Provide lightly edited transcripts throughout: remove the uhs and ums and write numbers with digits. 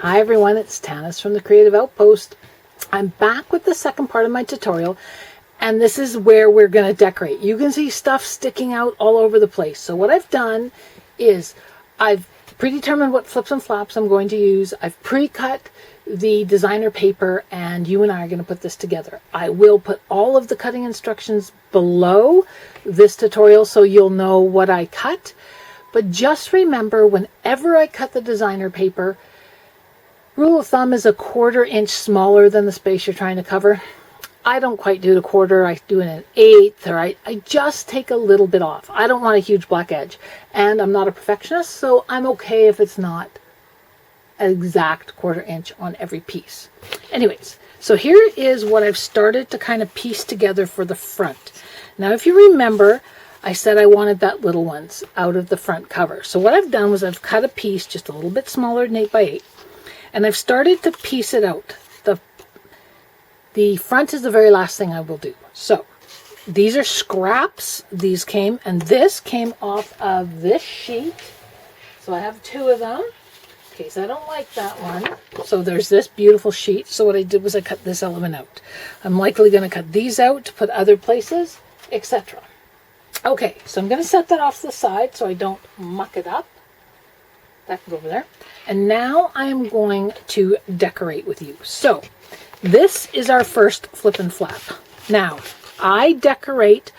Hi everyone, it's Tanis from the Creative Outpost. I'm back with the second part of my tutorial, and this is where we're going to decorate. You can see stuff sticking out all over the place. So what I've done is I've predetermined what flips and flaps I'm going to use. I've pre-cut the designer paper, and you and I are going to put this together. I will put all of the cutting instructions below this tutorial so you'll know what I cut. But just remember, whenever I cut the designer paper, rule of thumb is 1/4 inch smaller than the space you're trying to cover. I don't quite do it 1/4, I do it an 1/8, or I just take a little bit off. I don't want a huge black edge, and I'm not a perfectionist, so I'm okay if it's not an exact 1/4 inch on every piece. Anyways, so here is what I've started to kind of piece together for the front. Now, if you remember, I said I wanted that little ones out of the front cover. So what I've done was I've cut a piece just a little bit smaller than 8 by 8. And I've started to piece it out. The front is the very last thing I will do. So these are scraps. These came, and this came off of this sheet. So I have 2 of them in case I don't like that one. So there's this beautiful sheet. So what I did was I cut this element out. I'm likely going to cut these out to put other places, etc. Okay, so I'm going to set that off to the side so I don't muck it up. That can go over there. And now I am going to decorate with you. So this is our first flip and flap. Now, I decorate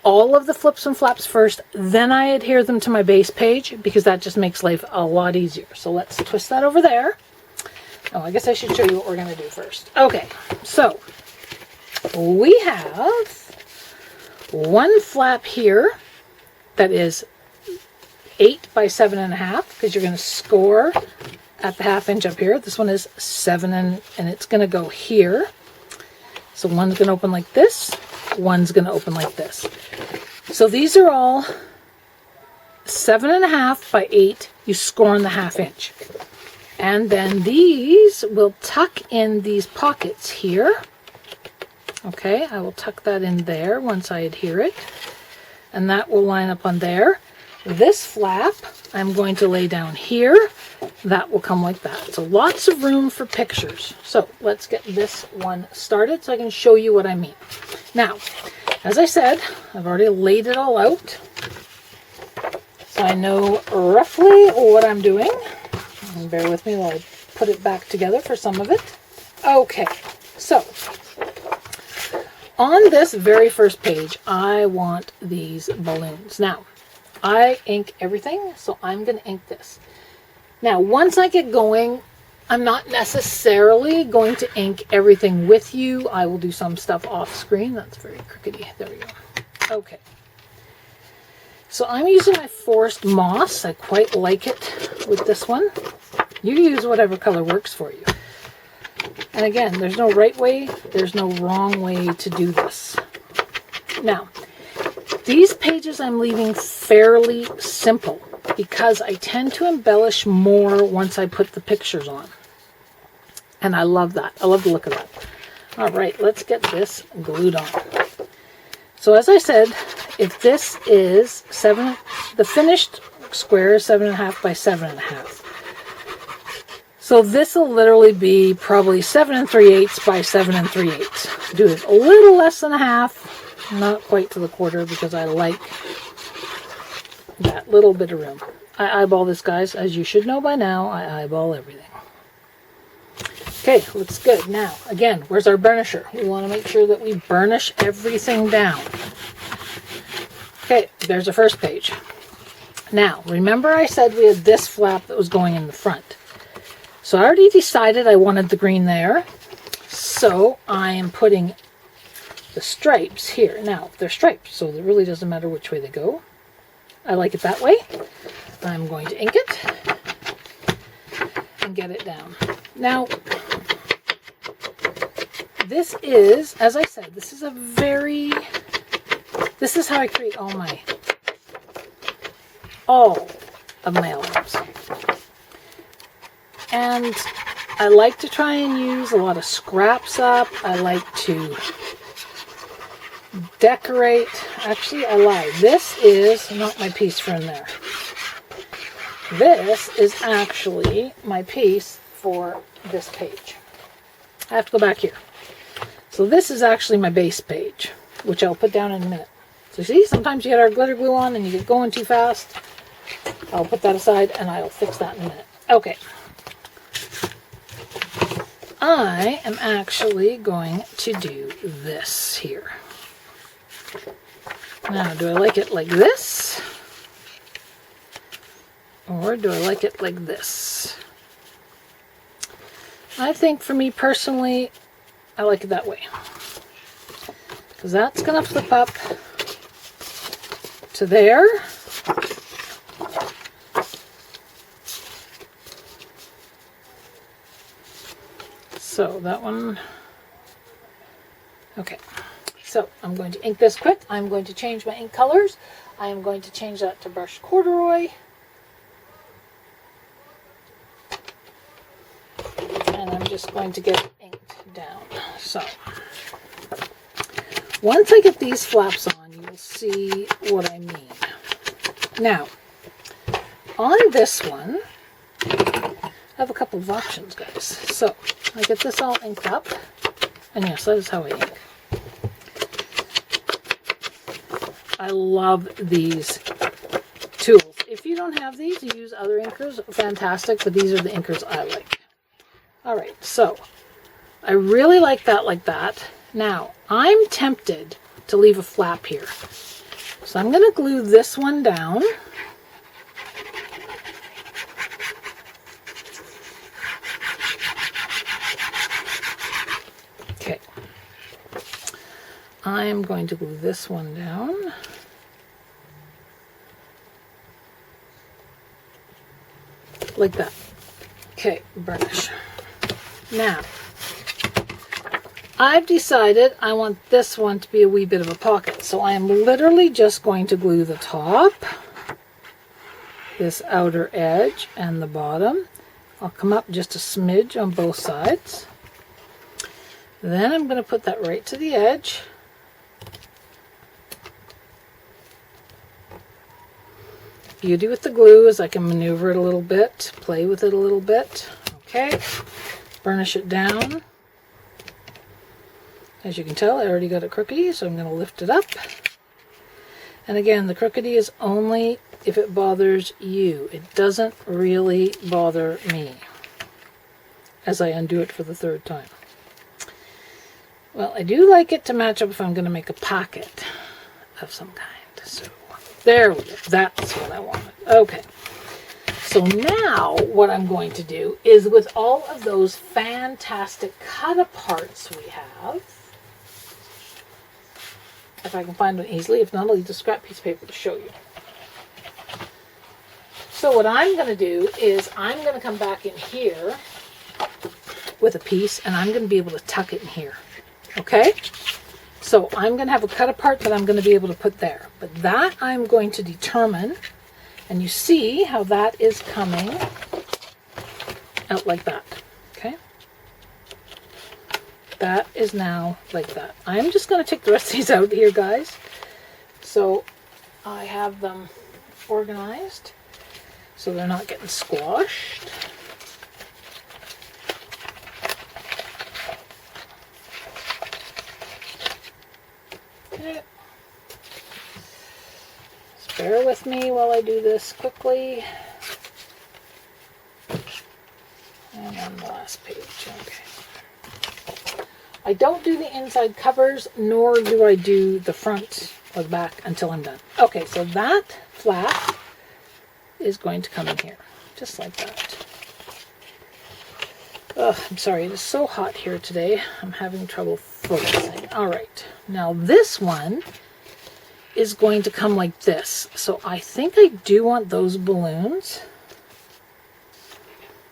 all of the flips and flaps first, then I adhere them to my base page because that just makes life a lot easier. So let's twist that over there. Oh, I guess I should show you what we're going to do first. Okay, so we have one flap here that is 8 by 7.5 because you're going to score at the 1/2 inch up here. This one is 7 and it's going to go here. So one's going to open like this, one's going to open like this. So these are all 7.5 by 8. You score on the 1/2 inch. And then these will tuck in these pockets here. Okay, I will tuck that in there once I adhere it. And that will line up on there. This flap I'm going to lay down here. That will come like that. So lots of room for pictures. So let's get this one started so I can show you what I mean. Now, as I said, I've already laid it all out. So I know roughly what I'm doing. And bear with me while I put it back together for some of it. Okay, so on this very first page, I want these balloons. Now, I ink everything, so I'm going to ink this. Now, once I get going, I'm not necessarily going to ink everything with you. I will do some stuff off screen. That's very crookedy. There we go. Okay. So I'm using my Forest Moss. I quite like it with this one. You use whatever color works for you. And again, there's no right way, there's no wrong way to do this. Now, these pages I'm leaving fairly simple because I tend to embellish more once I put the pictures on. And I love that. I love the look of that. All right, let's get this glued on. So as I said, if this is the finished square is 7.5 by 7.5. So this will literally be probably 7 3/8 by 7 3/8. Do it a little less than a half, not quite to the 1/4 because I like that little bit of room. I eyeball this, guys. As you should know by now, I eyeball everything. Okay, looks good. Now, again, where's our burnisher? We want to make sure that we burnish everything down. Okay, there's the first page. Now, remember I said we had this flap that was going in the front. So I already decided I wanted the green there. So I am putting the stripes here. Now, they're stripes, so it really doesn't matter which way they go. I like it that way. I'm going to ink it and get it down. Now, this is, as I said, this is how I create all of my albums. And I like to try and use a lot of scraps up. I like to decorate. Actually, I lied. This is not my piece from there. This is actually my piece for this page. I have to go back here. So this is actually my base page, which I'll put down in a minute. So see, sometimes you get our glitter glue on and you get going too fast. I'll put that aside and I'll fix that in a minute. Okay. I am actually going to do this here. Now, do I like it like this? Or do I like it like this? I think for me personally, I like it that way. Because that's going to flip up to there. So that one, okay. So I'm going to ink this quick. I'm going to change my ink colors. I am going to change that to brushed corduroy. And I'm just going to get it inked down. So once I get these flaps on, you will see what I mean. Now, on this one, I have a couple of options, guys. So I get this all inked up, and yes, that is how I ink. I love these tools. If you don't have these, you use other inkers, fantastic, but these are the inkers I like. Alright, so I really like that. Now, I'm tempted to leave a flap here. So I'm going to glue this one down. Okay. I'm going to glue this one down. Like that. Okay, burnish. Now, I've decided I want this one to be a wee bit of a pocket. So I am literally just going to glue the top, this outer edge, and the bottom. I'll come up just a smidge on both sides. Then I'm going to put that right to the edge. Beauty with the glue is I can maneuver it a little bit, play with it a little bit. Okay, burnish it down. As you can tell, I already got it crookedy, so I'm going to lift it up. And again, the crookedy is only if it bothers you. It doesn't really bother me as I undo it for the third time. Well, I do like it to match up if I'm going to make a pocket of some kind. So there we go. That's what I wanted. Okay. So now what I'm going to do is with all of those fantastic cut aparts we have, if I can find one easily, if not, I'll use a scrap piece of paper to show you. So what I'm going to do is I'm going to come back in here with a piece and I'm going to be able to tuck it in here. Okay? So I'm going to have a cut apart that I'm going to be able to put there. But that I'm going to determine, and you see how that is coming out like that. Okay? That is now like that. I'm just going to take the rest of these out here, guys. So I have them organized so they're not getting squashed. Okay. Just bear with me while I do this quickly. And on the last page, okay. I don't do the inside covers, nor do I do the front or the back until I'm done. Okay, so that flap is going to come in here, just like that. Ugh, I'm sorry, it is so hot here today. I'm having trouble focusing. All right, now this one is going to come like this. So I think I do want those balloons.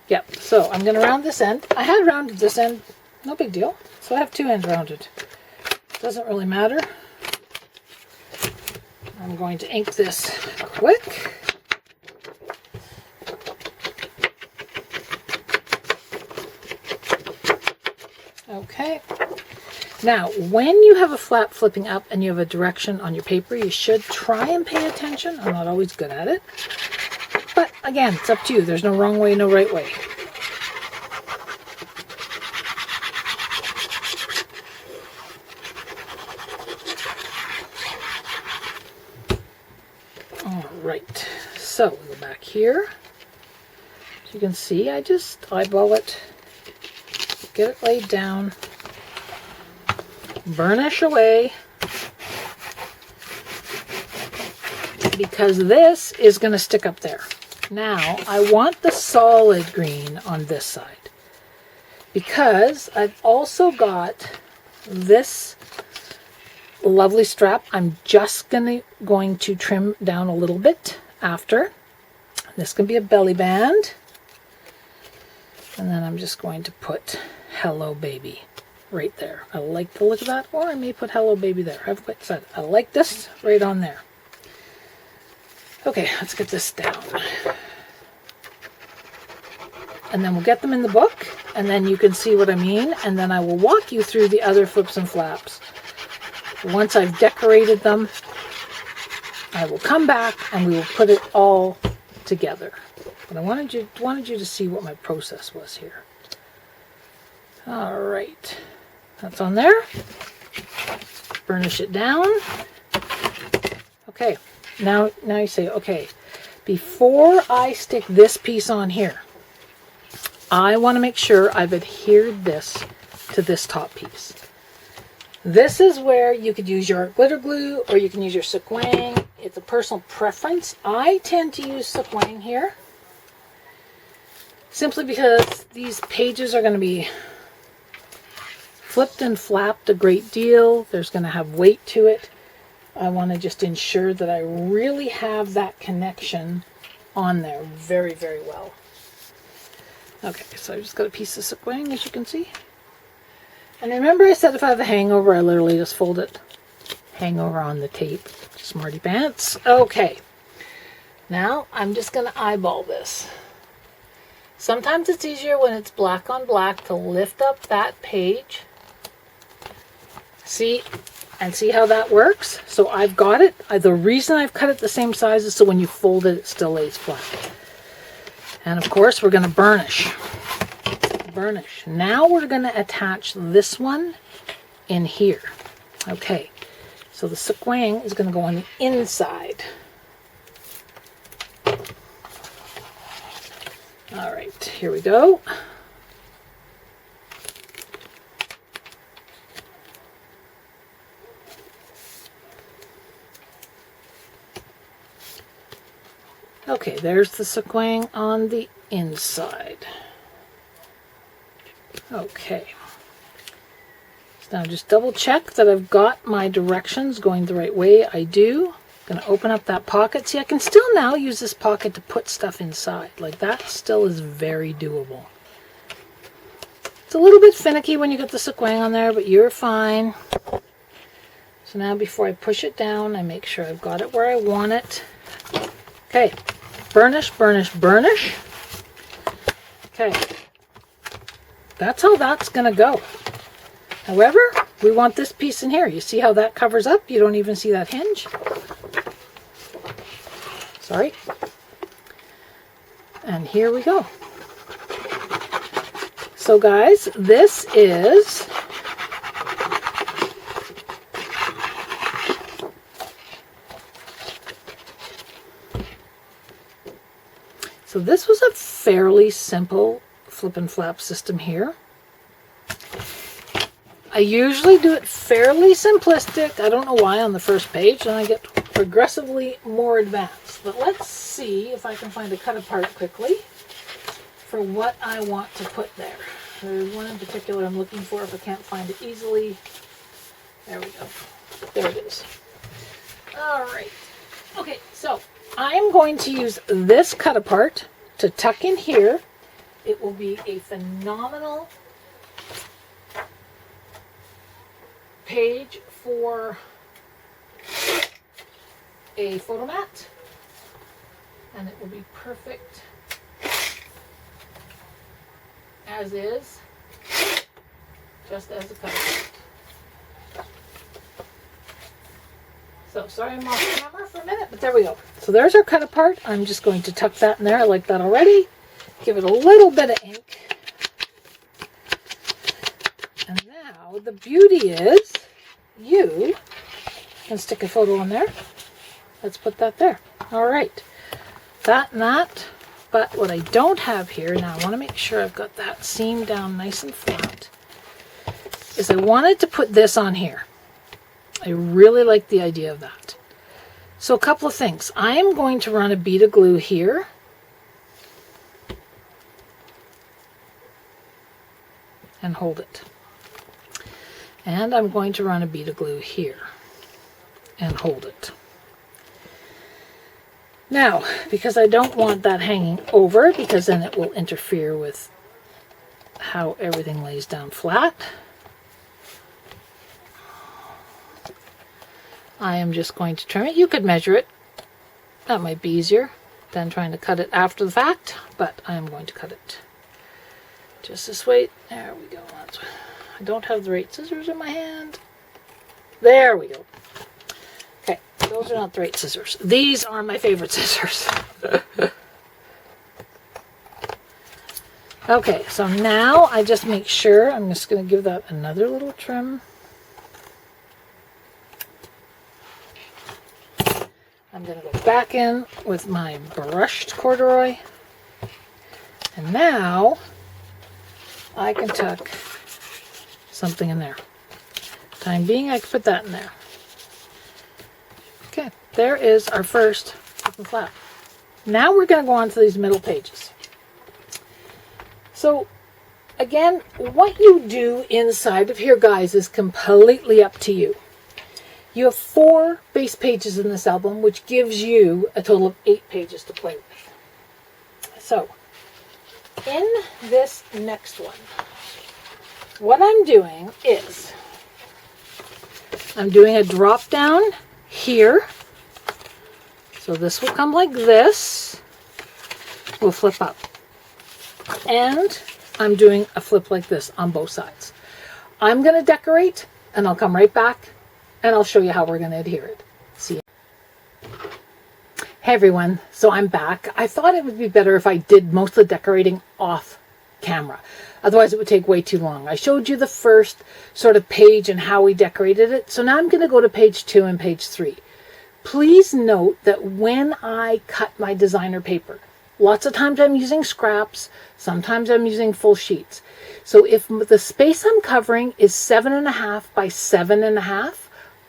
Yep, so I'm going to round this end. I had rounded this end, no big deal. So I have two ends rounded. Doesn't really matter. I'm going to ink this quick. Okay. Now, when you have a flap flipping up and you have a direction on your paper, you should try and pay attention. I'm not always good at it. But again, it's up to you. There's no wrong way, no right way. here. As you can see, I just eyeball it, get it laid down, burnish away, because this is going to stick up there. Now, I want the solid green on this side, because I've also got this lovely strap. I'm just going to trim down a little bit after. This can be a belly band. And then I'm just going to put Hello Baby right there. I like the look of that, or I may put Hello Baby there. I haven't quite decided. I like this right on there. Okay, let's get this down. And then we'll get them in the book, and then you can see what I mean, and then I will walk you through the other flips and flaps. Once I've decorated them, I will come back and we will put it all together. But I wanted you to see what my process was here. All right, that's on there. Burnish it down. Okay, now you say, okay, before I stick this piece on here, I want to make sure I've adhered this to this top piece. This is where you could use your glitter glue or you can use your sequin. It's a personal preference. I tend to use sequin here, simply because these pages are going to be flipped and flapped a great deal. There's going to have weight to it. I want to just ensure that I really have that connection on there very, very well. Okay, so I just got a piece of sequin, as you can see. And remember I said if I have a hangover, I literally just fold it. Hangover on the tape. Smarty pants. Okay. Now I'm just going to eyeball this. Sometimes it's easier when it's black on black to lift up that page. See how that works? So I've got it. The reason I've cut it the same size is so when you fold it, it still lays flat. And of course, we're going to burnish. Burnish. Now we're going to attach this one in here. Okay. So the sequin is going to go on the inside. All right, here we go. Okay, there's the sequin on the inside. Okay. So now just double check that I've got my directions going the right way. I do. I'm going to open up that pocket. See, I can still now use this pocket to put stuff inside. Like, that still is very doable. It's a little bit finicky when you get the sequin on there, but you're fine. So now before I push it down, I make sure I've got it where I want it. Okay. Burnish, burnish, burnish. Okay. That's how that's going to go. However, we want this piece in here. You see how that covers up? You don't even see that hinge. Sorry. And here we go. So guys, this is this was a fairly simple flip and flap system here. I usually do it fairly simplistic. I don't know why on the first page, and I get progressively more advanced. But let's see if I can find a cut apart quickly for what I want to put there. There's one in particular I'm looking for if I can't find it easily. There we go. There it is. All right. Okay, so I'm going to use this cut apart to tuck in here. It will be a phenomenal page for a photo mat, and it will be perfect as is, just as a cut apart. So sorry I'm off camera for a minute, but there we go. So there's our cut apart. I'm just going to tuck that in there. I like that already. Give it a little bit of ink. And now the beauty is you can stick a photo on there. Let's put that there. All right. that and that. But what I don't have here, now I want to make sure I've got that seam down nice and flat, is I wanted to put this on here. I really like the idea of that. So a couple of things. I am going to run a bead of glue here. And hold it. And I'm going to run a bead of glue here. And hold it. Now, because I don't want that hanging over, because then it will interfere with how everything lays down flat, I am just going to trim it. You could measure it. That might be easier than trying to cut it after the fact, but I am going to cut it just this way. There we go. I don't have the right scissors in my hand. There we go. Okay, those are not the right scissors. These are my favorite scissors. Okay, so now I just make sure, I'm just going to give that another little trim. I'm going to go back in with my brushed corduroy. And now I can tuck something in there. Time being, I can put that in there. Okay, there is our first flap. Now we're going to go on to these middle pages. So again, what you do inside of here, guys, is completely up to you. You have 4 base pages in this album, which gives you a total of 8 pages to play with. So, in this next one, what I'm doing is, I'm doing a drop down here. So this will come like this. We'll flip up. And I'm doing a flip like this on both sides. I'm going to decorate, and I'll come right back, and I'll show you how we're going to adhere it. See you. Hey everyone, so I'm back. I thought it would be better if I did most of the decorating off camera. Otherwise it would take way too long. I showed you the first sort of page and how we decorated it. So now I'm going to go to page 2 and page 3. Please note that when I cut my designer paper, lots of times I'm using scraps, sometimes I'm using full sheets. So if the space I'm covering is 7.5 by 7.5,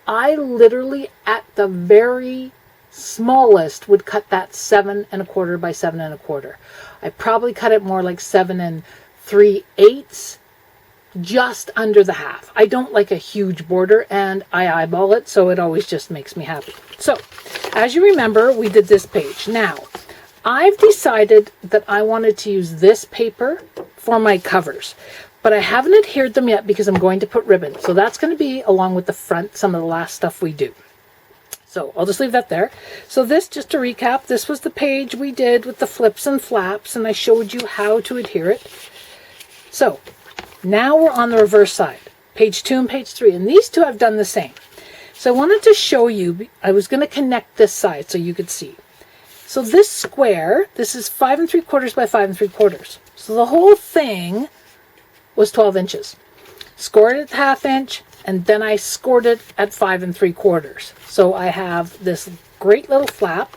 I literally at the very smallest would cut that 7.25 by 7.25. I probably cut it more like 7 3/8, just under the half. I don't like a huge border, and I eyeball it, so it always just makes me happy. So, as you remember, we did this page. Now, I've decided that I wanted to use this paper for my covers, but I haven't adhered them yet because I'm going to put ribbon. So that's going to be, along with the front, some of the last stuff we do. So I'll just leave that there. So this, just to recap, this was the page we did with the flips and flaps, and I showed you how to adhere it. So now we're on the reverse side, page 2 and page 3, and these two I've done the same. So I wanted to show you, I was going to connect this side so you could see. So this square, this is 5 3/4 by 5 3/4. So the whole thing was 12 inches. Scored it at 1/2 inch, and then I scored it at 5 3/4. So I have this great little flap,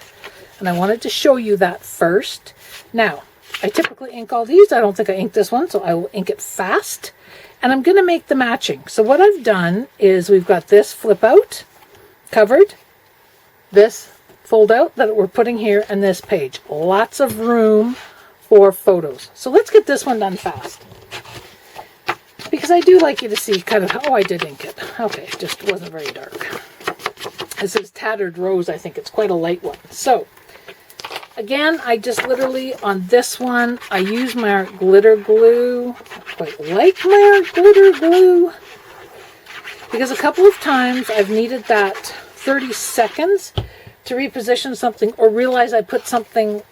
and I wanted to show you that first. Now, I typically ink all these. I don't think I inked this one, so I will ink it fast. And I'm going to make the matching. So what I've done is we've got this flip out, covered, this fold out that we're putting here, and this page. Lots of room for photos. So let's get this one done fast, because I do like you to see kind of how I did ink it. Okay, it just wasn't very dark. This is Tattered Rose. I think it's quite a light one. So again, I just literally, on this one, I use my art glitter glue. I quite like my art glitter glue, because a couple of times I've needed that 30 seconds to reposition something, or realize I put something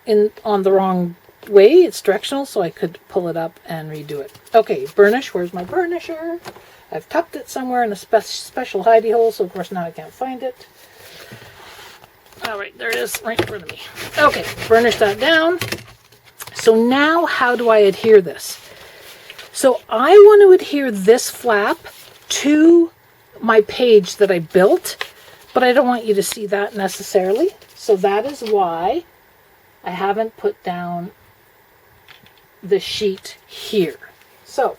in on the wrong way. It's directional, so I could pull it up and redo it. Okay, burnish. Where's my burnisher? I've tucked it somewhere in a special hidey hole, so of course now I can't find it. All right, there it is, right in front of me. Okay, burnish that down. So now how do I adhere this? So I want to adhere this flap to my page that I built, but I don't want you to see that necessarily. So that is why I haven't put down the sheet here. So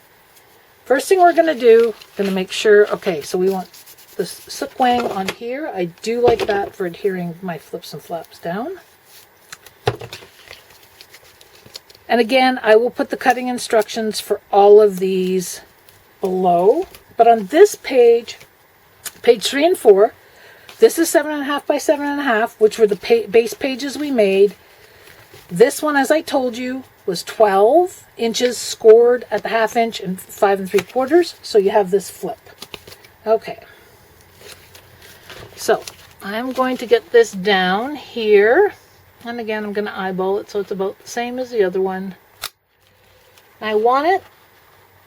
first thing we're going to do, going to make sure, okay, so we want the silk wing on here. I do like that for adhering my flips and flaps down. And again, I will put the cutting instructions for all of these below. But on this page, page 3 and 4, this is 7.5 by 7.5, which were the base pages we made. This one, as I told you, was 12 inches scored at the 1/2 inch and 5 3/4. So you have this flip. Okay. So I'm going to get this down here. And again, I'm going to eyeball it so it's about the same as the other one. I want it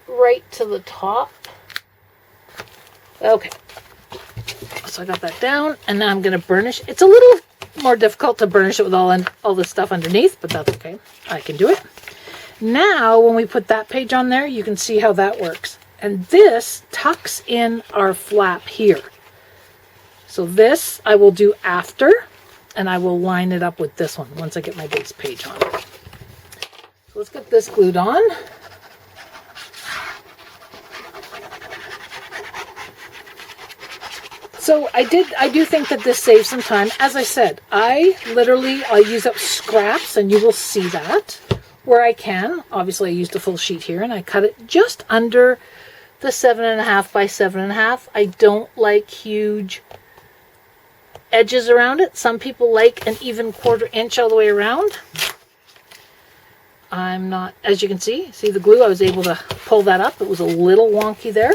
right to the top. Okay. So I got that down, and now I'm going to burnish. It's a little more difficult to burnish it with all this stuff underneath, but that's okay. I can do it. Now, when we put that page on there, you can see how that works. And this tucks in our flap here. So this I will do after, and I will line it up with this one once I get my base page on. So let's get this glued on. So I do think that this saves some time. As I said, I'll use up scraps, and you will see that where I can. Obviously, I used a full sheet here, and I cut it just under the 7.5 by 7.5. I don't like huge edges around it. Some people like an even 1/4 inch all the way around. I'm not, as you can see the glue, I was able to pull that up. It was a little wonky there.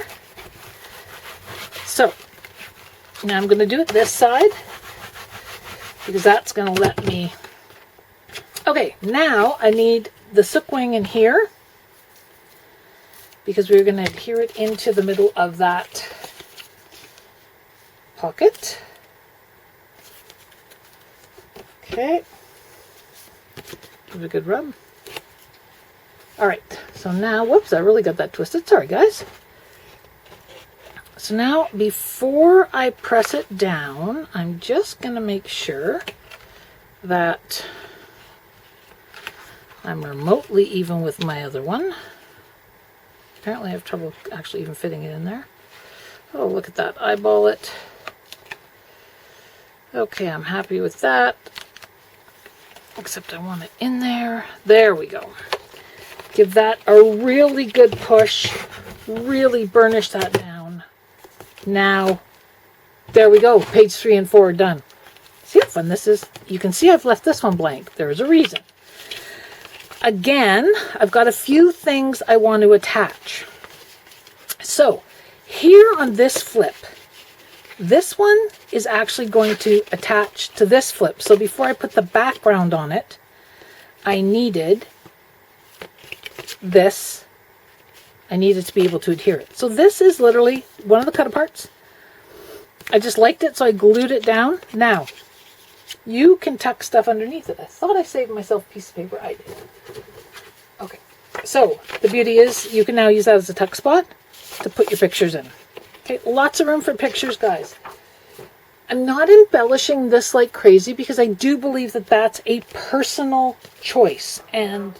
So now I'm going to do it this side because that's going to let me. Okay, now I need the silk wing in here because we're going to adhere it into the middle of that pocket. Okay, give it a good rub. All right, so now, whoops, I really got that twisted. Sorry, guys. So now, before I press it down, I'm just going to make sure that I'm remotely even with my other one. Apparently I have trouble actually even fitting it in there. Oh, look at that. Eyeball it. Okay, I'm happy with that. Except I want it in there. There we go. Give that a really good push. Really burnish that down. Now, there we go. Page 3 and 4 are done. See how fun this is? You can see I've left this one blank. There's a reason. Again, I've got a few things I want to attach. So, here on this flip, this one is actually going to attach to this flip. So before I put the background on it, I needed this. I needed to be able to adhere it. So this is literally one of the cut-aparts. I just liked it, so I glued it down. Now, you can tuck stuff underneath it. I thought I saved myself a piece of paper. I did. Okay. So, the beauty is you can now use that as a tuck spot to put your pictures in. Okay, lots of room for pictures, guys. I'm not embellishing this like crazy because I do believe that that's a personal choice. And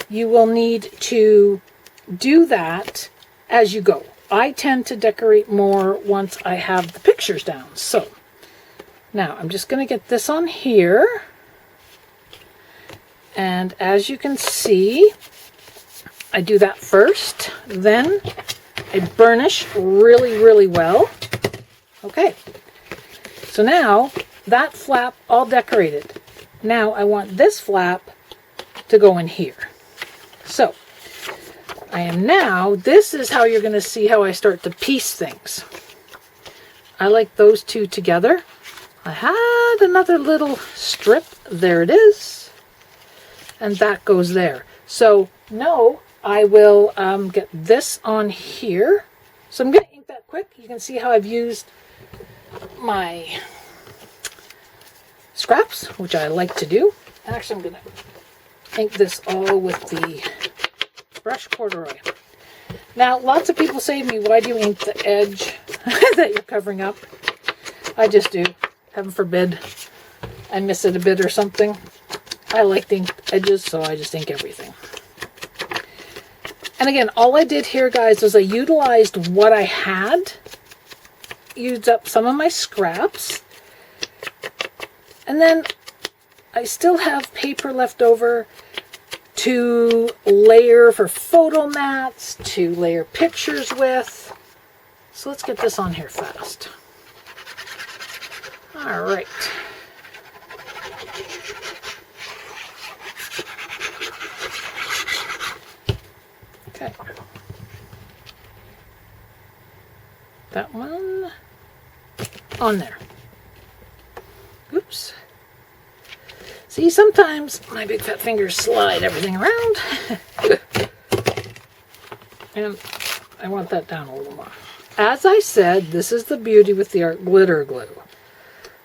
you will need to do that as you go. I tend to decorate more once I have the pictures down. So, now I'm just going to get this on here. And as you can see, I do that first. Then I burnish really, really well. Okay. So now, that flap all decorated. Now I want this flap to go in here. So, this is how you're going to see how I start to piece things. I like those two together. I had another little strip. There it is. And that goes there. So, no, I will get this on here. So I'm going to ink that quick. You can see how I've used my scraps, which I like to do. Actually, I'm going to ink this all with the brush corduroy. Now, lots of people say to me, why do you ink the edge that you're covering up? I just do. Heaven forbid I miss it a bit or something. I like the edges, so I just ink everything. And again, all I did here, guys, was I utilized what I had. Used up some of my scraps. And then I still have paper left over to layer for photo mats, to layer pictures with. So let's get this on here fast. All right. Okay. That one on there. Oops. See, sometimes my big fat fingers slide everything around. And I want that down a little more. As I said, this is the beauty with the art glitter glue.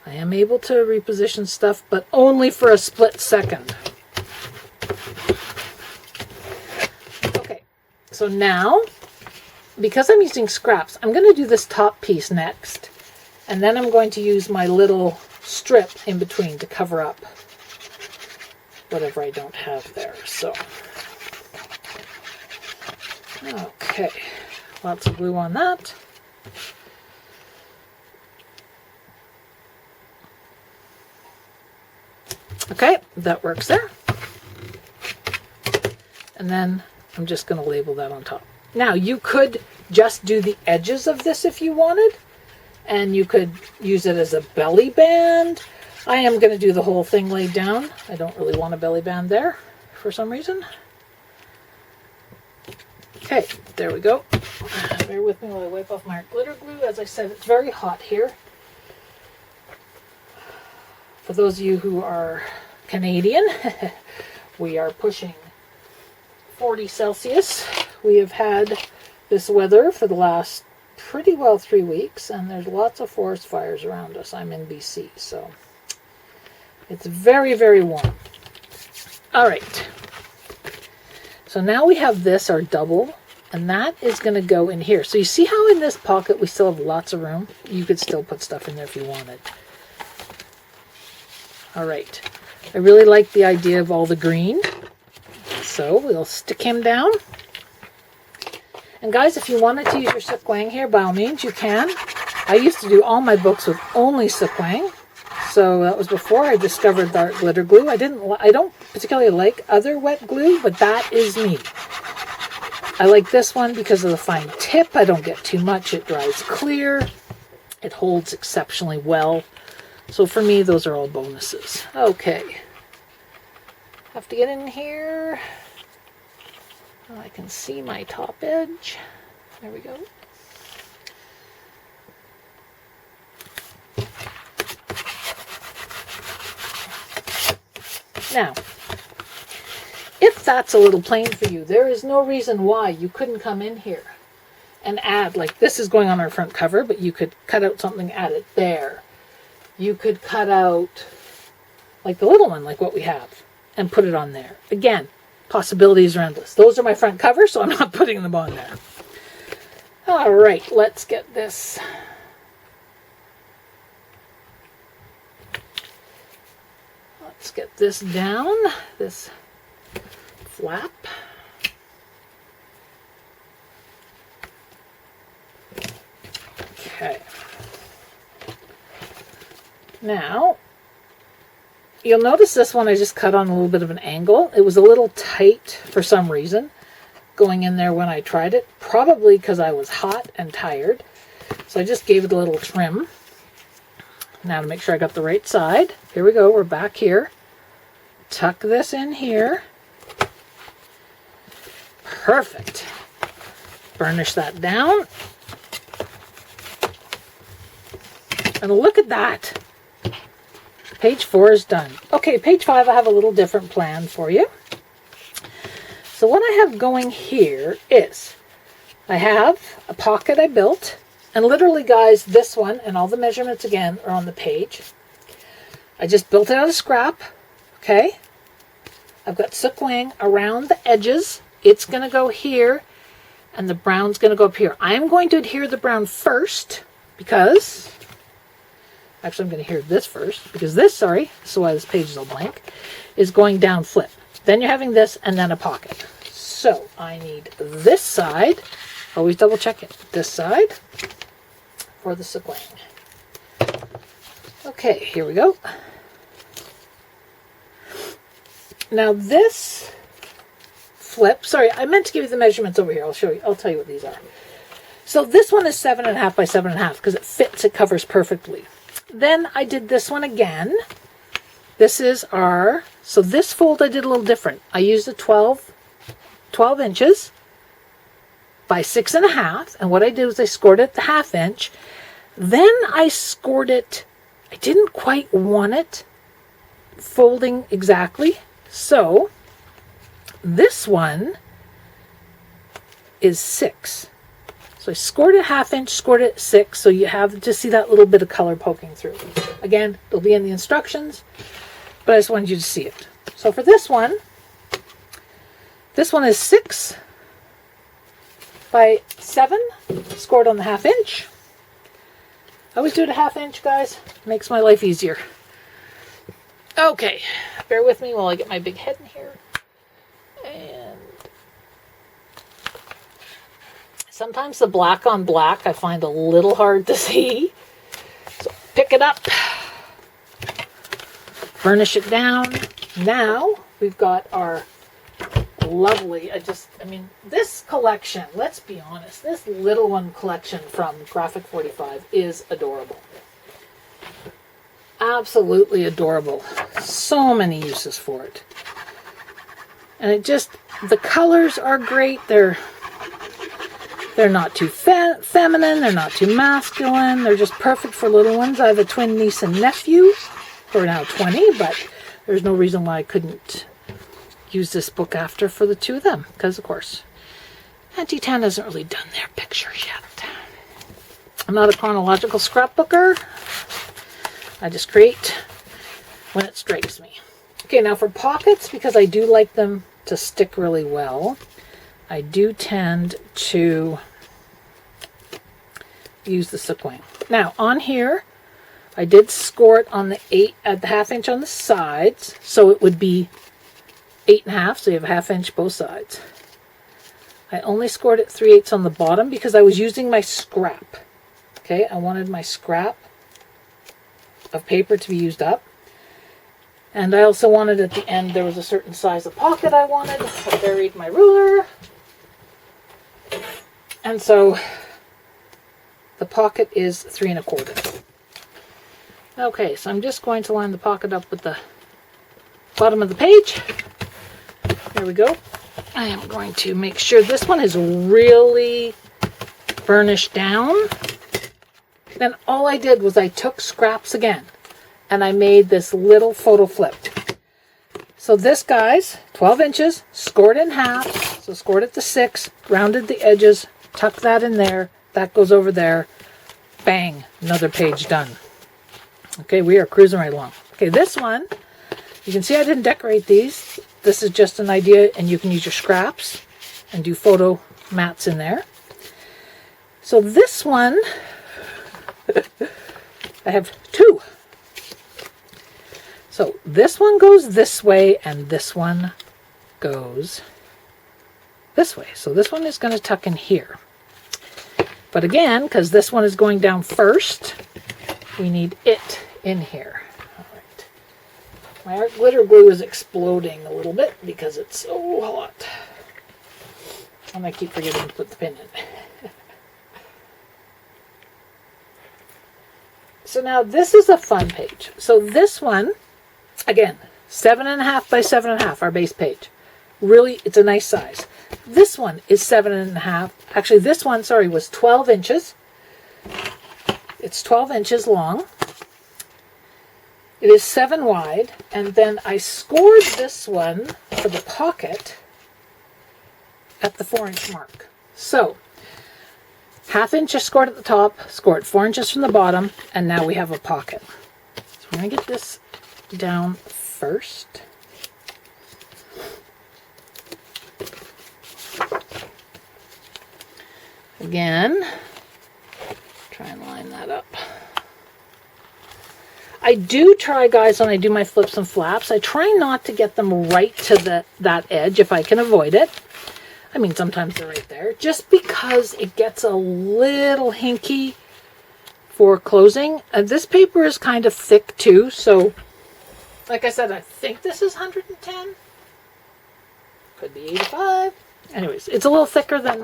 I am able to reposition stuff, but only for a split second. Okay, so now, because I'm using scraps, I'm going to do this top piece next. And then I'm going to use my little strip in between to cover up whatever I don't have there. So, okay, lots of glue on that. Okay, that works there. And then I'm just going to label that on top. Now, you could just do the edges of this if you wanted, and you could use it as a belly band. I am going to do the whole thing laid down. I don't really want a belly band there for some reason. Okay, there we go. Bear with me while I wipe off my glitter glue. As I said, it's very hot here. For those of you who are Canadian, we are pushing 40 Celsius. We have had this weather for the last pretty well 3 weeks, and there's lots of forest fires around us. I'm in BC, so it's very, very warm. All right. So now we have this, our double, and that is going to go in here. So you see how in this pocket we still have lots of room? You could still put stuff in there if you wanted. All right, I really like the idea of all the green, so we'll stick him down. And guys, if you wanted to use your Sequang here, by all means, you can. I used to do all my books with only Sequang, so that was before I discovered the art glitter glue. I don't particularly like other wet glue, but that is me. I like this one because of the fine tip. I don't get too much. It dries clear. It holds exceptionally well. So for me, those are all bonuses. Okay. Have to get in here. Oh, I can see my top edge. There we go. Now, if that's a little plain for you, there is no reason why you couldn't come in here and add, like this is going on our front cover, but you could cut out something, add it there. You could cut out like the little one, like what we have, and put it on there. Again, possibilities are endless. Those are my front covers, so I'm not putting them on there. All right, let's get this. Let's get this down, this flap. Okay. Now, you'll notice this one I just cut on a little bit of an angle. It was a little tight for some reason going in there when I tried it, probably because I was hot and tired. So I just gave it a little trim. Now to make sure I got the right side, here we go, we're back here. Tuck this in here. Perfect. Burnish that down. And look at that. Page 4 is done. Okay, page 5, I have a little different plan for you. So what I have going here is, I have a pocket I built, and literally, guys, this one, and all the measurements again are on the page. I just built it out of scrap, okay? I've got Sequang around the edges. It's going to go here, and the brown's going to go up here. I'm going to adhere the brown first, because actually I'm going to hear this first, because this, sorry, this is why this page is all blank, is going down flip. Then you're having this and then a pocket. So I need this side, always double check it, this side for the sequin. Okay, here we go. Now this flip, sorry, I meant to give you the measurements over here. I'll show you, I'll tell you what these are. So this one is 7.5 by 7.5 because it fits, it covers perfectly. Then I did this one again. This is our, so this fold I did a little different. I used a 12 inches by 6.5, and what I did was I scored it the 1/2 inch. Then I scored it, I didn't quite want it folding exactly, so this one is 6. So I scored it 1/2 inch, scored it 6, so you have to see that little bit of color poking through. Again, it'll be in the instructions, but I just wanted you to see it. So for this one is 6 by 7, scored on the 1/2 inch. I always do it a 1/2 inch, guys. Makes my life easier. Okay, bear with me while I get my big head in here. And sometimes the black on black I find a little hard to see. So pick it up, burnish it down. Now we've got our lovely, I mean, this collection, let's be honest, this little one collection from Graphic 45 is adorable. Absolutely adorable. So many uses for it. And it just, the colors are great. They're not too feminine, they're not too masculine, they're just perfect for little ones. I have a twin niece and nephew who are now 20, but there's no reason why I couldn't use this book after for the two of them, because of course Auntie Tan hasn't really done their pictures yet. I'm not a chronological scrapbooker. I just create when it strikes me. Okay, now for pockets, because I do like them to stick really well, I do tend to use the sequin. Now on here I did score it on the 8 at the 1/2 inch on the sides, so it would be 8.5, so you have a 1/2 inch both sides. I only scored it 3/8 on the bottom because I was using my scrap. Okay, I wanted my scrap of paper to be used up. And I also wanted at the end, there was a certain size of pocket I wanted. I buried my ruler. And so the pocket is 3 1/4. Okay, so I'm just going to line the pocket up with the bottom of the page. There we go. I am going to make sure this one is really burnished down. Then all I did was I took scraps again and I made this little photo flip. So this, guys, 12 inches, scored in half. So scored it to 6, rounded the edges, tucked that in there. That goes over there. Bang, another page done. Okay, we are cruising right along. Okay, this one, you can see I didn't decorate these. This is just an idea, and you can use your scraps and do photo mats in there. So this one, I have 2. So this one goes this way, and this one goes this way. So this one is going to tuck in here. But again, because this one is going down first, we need it in here. My art glitter glue is exploding a little bit because it's so hot. And I keep forgetting to put the pin in. So now this is a fun page. So this one, again, 7.5 by 7.5, our base page. Really, it's a nice size. This one is 7.5. Actually, this one, sorry, was 12 inches. It's 12 inches long. It is 7 wide, and then I scored this one for the pocket at the 4-inch mark. So, 1/2 inch I scored at the top, scored 4 inches from the bottom, and now we have a pocket. So we're going to get this down first. Again, try and line that up. I do try, guys, when I do my flips and flaps, I try not to get them right to that edge if I can avoid it. I mean, sometimes they're right there, just because it gets a little hinky for closing. And this paper is kind of thick too, so like I said, I think this is 110. Could be 85. Anyways, it's a little thicker than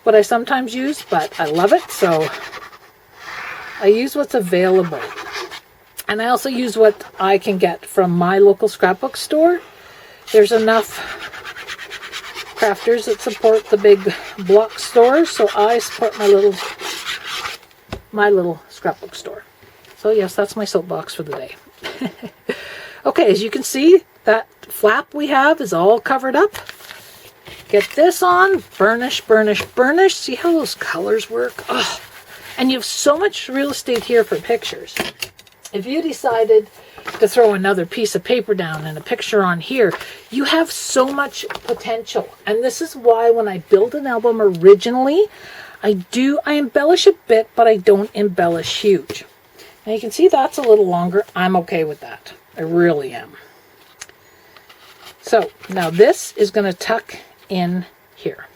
what I sometimes use, but I love it, so I use what's available. And I also use what I can get from my local scrapbook store. There's enough crafters that support the big block stores, so I support my little scrapbook store. So yes, that's my soapbox for the day. Okay, as you can see, that flap we have is all covered up. Get this on, burnish, burnish, burnish. See how those colors work? Oh, and you have so much real estate here for pictures. If you decided to throw another piece of paper down and a picture on here, you have so much potential. And this is why when I build an album originally, I embellish a bit, but I don't embellish huge. Now you can see that's a little longer. I'm okay with that. I really am. So now this is going to tuck in here.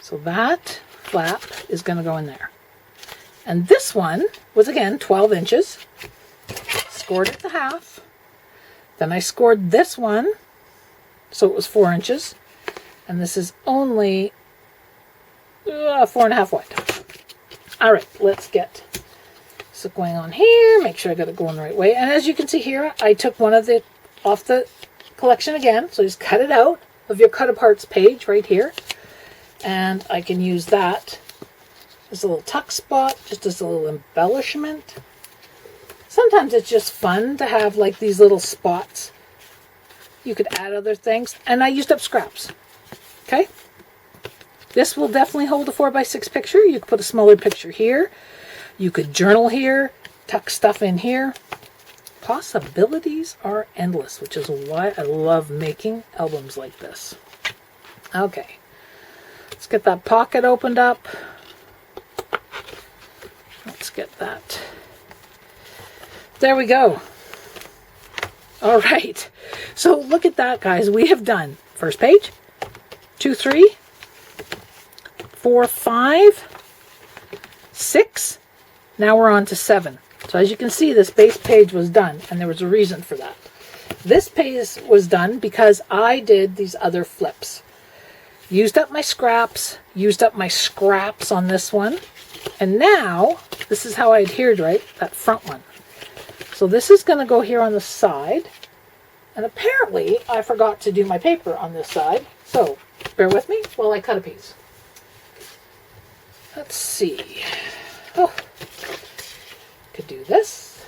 So that flap is going to go in there. And this one was, again, 12 inches. Scored at the half. Then I scored this one, so it was 4 inches. And this is only 4.5 wide. All right, let's get this going on here. Make sure I got it going the right way. And as you can see here, I took one of the off the collection again. So just cut it out of your cut aparts page right here. And I can use that as a little tuck spot, just as a little embellishment. Sometimes it's just fun to have like these little spots. You could add other things. And I used up scraps. Okay. This will definitely hold a 4x6 picture. You could put a smaller picture here. You could journal here, tuck stuff in here. Possibilities are endless, which is why I love making albums like this. Okay. Let's get that pocket opened up. Let's get that. There we go. All right. So look at that, guys. We have done first page, 2, 3, 4, 5, 6. Now we're on to 7. So as you can see, this base page was done, and there was a reason for that. This page was done because I did these other flips. Used up my scraps, used up my scraps on this one, and now this is how I adhered, right? That front one. So this is going to go here on the side, and apparently I forgot to do my paper on this side, so bear with me while I cut a piece. Let's see. Oh, could do this.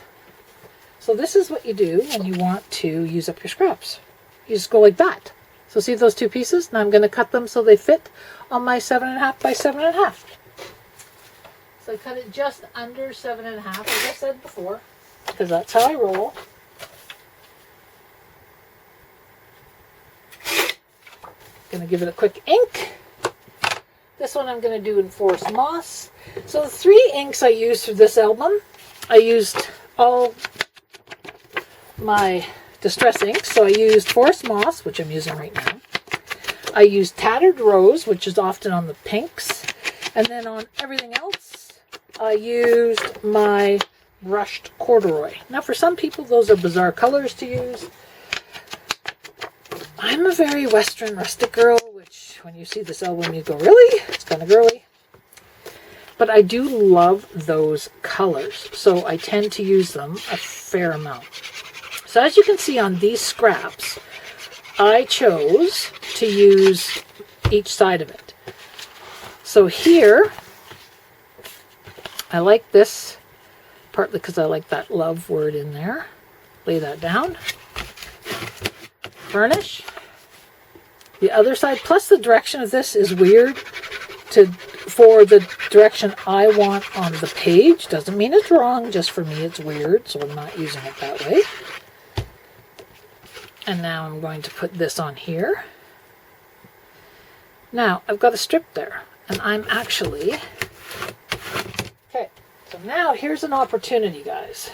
So this is what you do when you want to use up your scraps. You just go like that. So see those two pieces? Now I'm going to cut them so they fit on my 7.5 by 7.5. So I cut it just under 7.5, as I said before, because that's how I roll. Going to give it a quick ink. This one I'm going to do in Forest Moss. So the 3 inks I used for this album, I used all my distress inks. So I used Forest Moss, which I'm using right now. I used Tattered Rose, which is often on the pinks. And then on everything else, I used my brushed corduroy. Now for some people, those are bizarre colors to use. I'm a very Western rustic girl, which when you see this album, you go, really? It's kind of girly. But I do love those colors, so I tend to use them a fair amount. So as you can see on these scraps, I chose to use each side of it. So here, I like this, partly because I like that love word in there. Lay that down. Burnish. The other side, plus the direction of this is weird for the direction I want on the page. Doesn't mean it's wrong, just for me it's weird, so I'm not using it that way. And now I'm going to put this on here. Now, I've got a strip there, and I'm actually, okay, So now here's an opportunity, guys.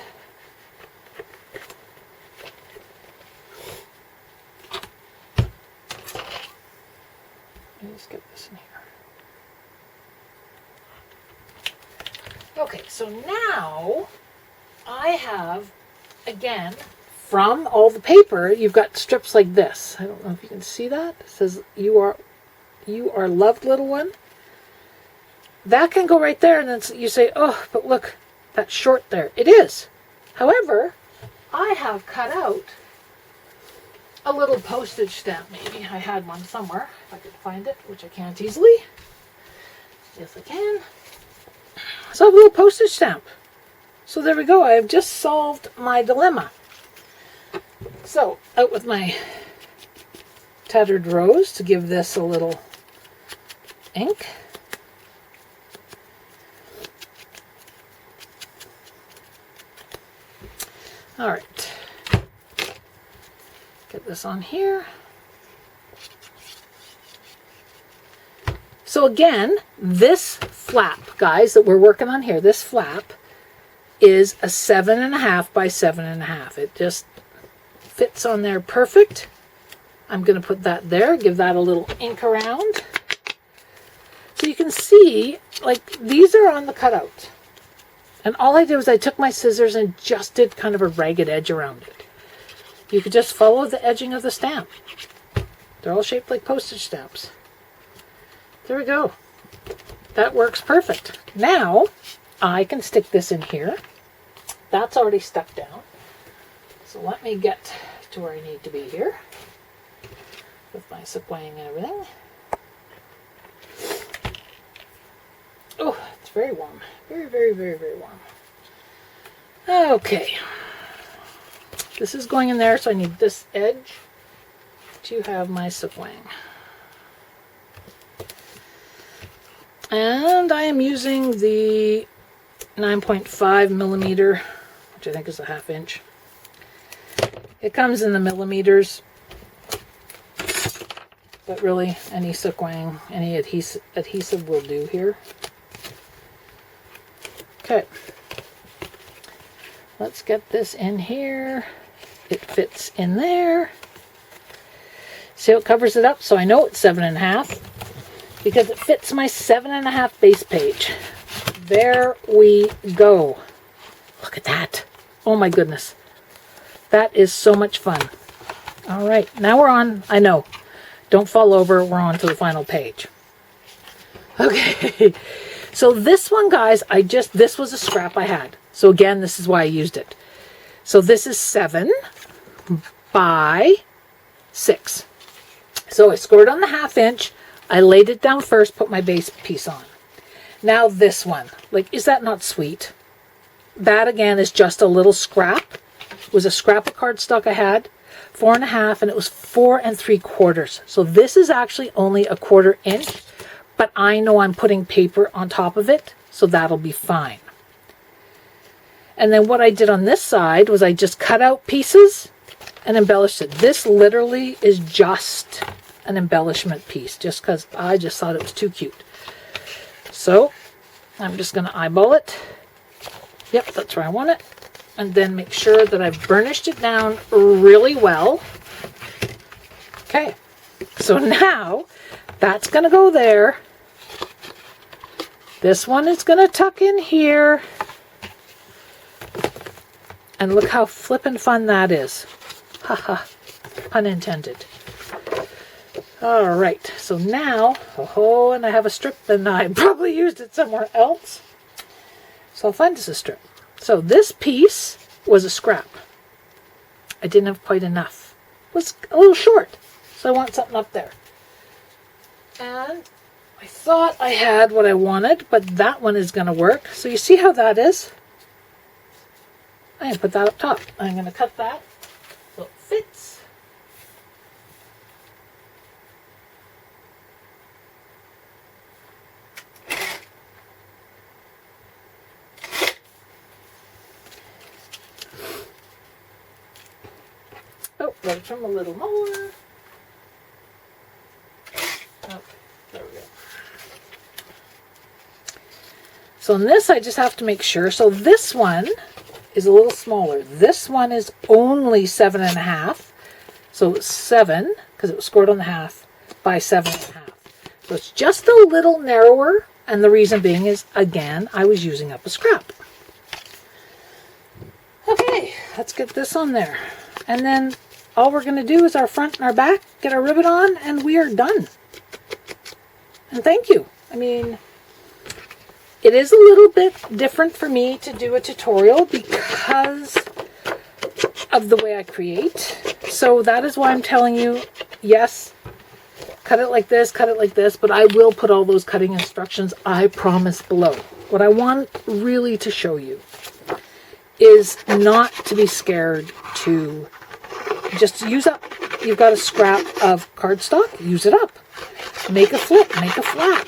Let's get this in here. Okay, so now I have, again, from all the paper, you've got strips like this. I don't know if you can see that. It says, you are loved, little one. That can go right there, and then you say, oh, but look, that's short there. It is. However, I have cut out a little postage stamp, maybe. I had one somewhere, if I could find it, which I can't easily. Yes, I can. So I have a little postage stamp. So there we go. I have just solved my dilemma. So, out with my tattered rose to give this a little ink. All right. Get this on here. So again, this flap, guys, that we're working on here, this flap is a 7.5 by 7.5. It just fits on there perfect. I'm going to put that there, give that a little ink around. So you can see, like, these are on the cutout. And all I did was I took my scissors and just did kind of a ragged edge around it. You could just follow the edging of the stamp. They're all shaped like postage stamps. There we go. That works perfect. Now, I can stick this in here. That's already stuck down. So let me get to where I need to be here with my sequoiang and everything. Oh, it's very warm. Very, very, very, very warm. Okay. This is going in there, so I need this edge to have my sequoiang. And I am using the 9.5 millimeter, which I think is a 1/2 inch. It comes in the millimeters, but really any sequoiang, any adhesive will do here. Okay, let's get this in here. It fits in there. See how it covers it up? So I know it's 7.5 because it fits my 7.5 base page. There we go. Look at that. Oh my goodness. That is so much fun. All right, now we're on, I know, don't fall over, we're on to the final page. Okay. So this one, guys, this was a scrap I had. So again, this is why I used it. So this is 7 by 6. So I scored on the 1/2 inch. I laid it down first, put my base piece on. Now this one, like, is that not sweet? That again is just a little scrap. It was a scrap of cardstock I had, 4.5, and it was 4 3/4. So this is actually only a 1/4 inch. But I know I'm putting paper on top of it, so that'll be fine. And then what I did on this side was I just cut out pieces and embellished it. This literally is just an embellishment piece, just because I just thought it was too cute. So I'm just going to eyeball it. Yep, that's where I want it. And then make sure that I've burnished it down really well. Okay, so now that's going to go there. This one is going to tuck in here. And look how flippin' fun that is. Haha, pun intended. All right, so now, oh, and I have a strip, and I probably used it somewhere else. So I'll find us a strip. So this piece was a scrap. I didn't have quite enough. It was a little short, so I want something up there. And I thought I had what I wanted, but that one is going to work. So you see how that is? I'm going to put that up top. I'm going to cut that so it fits. Oh, gotta trim a little more. Okay, there we go. So in this, I just have to make sure. So this one is a little smaller. This one is only 7.5. So it's 7, because it was scored on the half, by 7.5. So it's just a little narrower. And the reason being is, again, I was using up a scrap. Okay, let's get this on there. And then all we're going to do is our front and our back, get our ribbon on, and we are done. And thank you. I mean, it is a little bit different for me to do a tutorial because of the way I create. So that is why I'm telling you, yes, cut it like this, but I will put all those cutting instructions, I promise, below. What I want really to show you is not to be scared to just use up. You've got a scrap of cardstock, use it up. Make a flip, make a flap.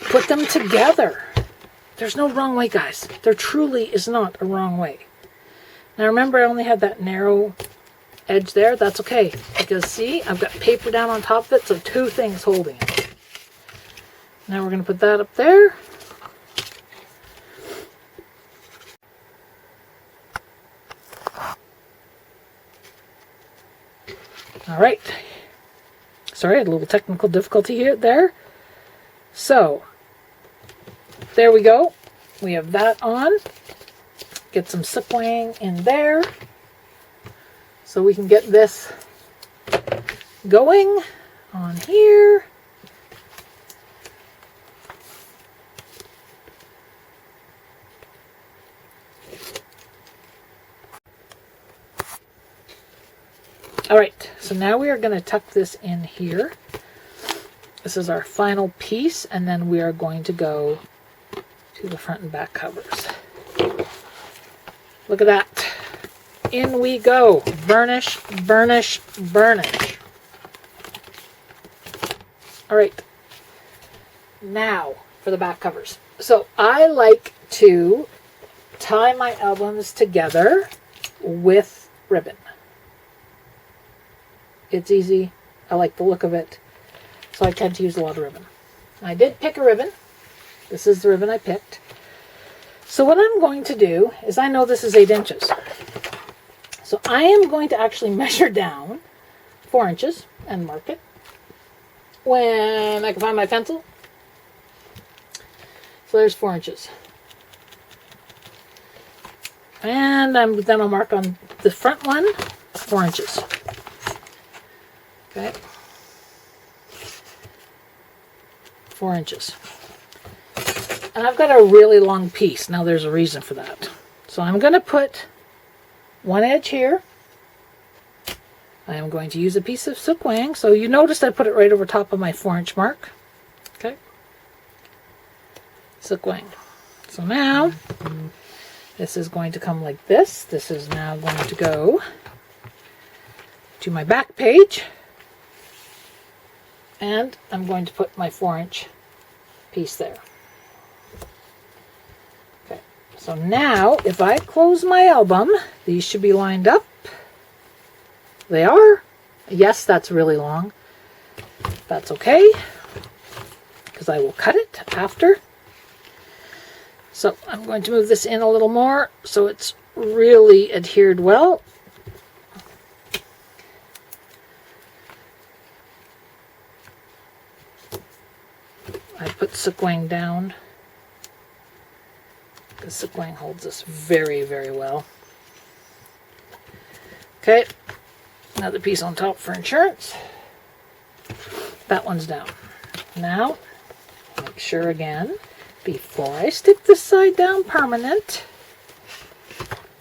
Put them together. There's no wrong way, guys. There truly is not a wrong way. Now remember, I only had that narrow edge there. That's okay, because see, I've got paper down on top of it, so 2 things holding it. Now we're going to put that up there. All right. Sorry, I had a little technical difficulty there. So, there we go. We have that on. Get some sequin in there. So we can get this going on here. All right, so now we are going to tuck this in here. This is our final piece, and then we are going to go to the front and back covers. Look at that. In we go. Burnish, burnish, burnish. All right. Now for the back covers. So I like to tie my albums together with ribbon. It's easy. I like the look of it. So I tend to use a lot of ribbon. I did pick a ribbon. This is the ribbon I picked. So what I'm going to do is, I know this is 8 inches. So I am going to actually measure down 4 inches and mark it when I can find my pencil. So there's 4 inches. And then I'll mark on the front one 4 inches. Okay. 4 inches. And I've got a really long piece. Now there's a reason for that. So I'm going to put one edge here. I am going to use a piece of sequin. So you noticed I put it right over top of my 4-inch mark. Okay. Sequin. So now this is going to come like this. This is now going to go to my back page. And I'm going to put my 4-inch piece there. Okay, so now if I close my album, these should be lined up. They are. Yes, that's really long. That's okay, because I will cut it after. So I'm going to move this in a little more so it's really adhered well. I put sequin down because sequin holds this very, very well. Okay, another piece on top for insurance. That one's down. Now, make sure again, before I stick this side down permanent,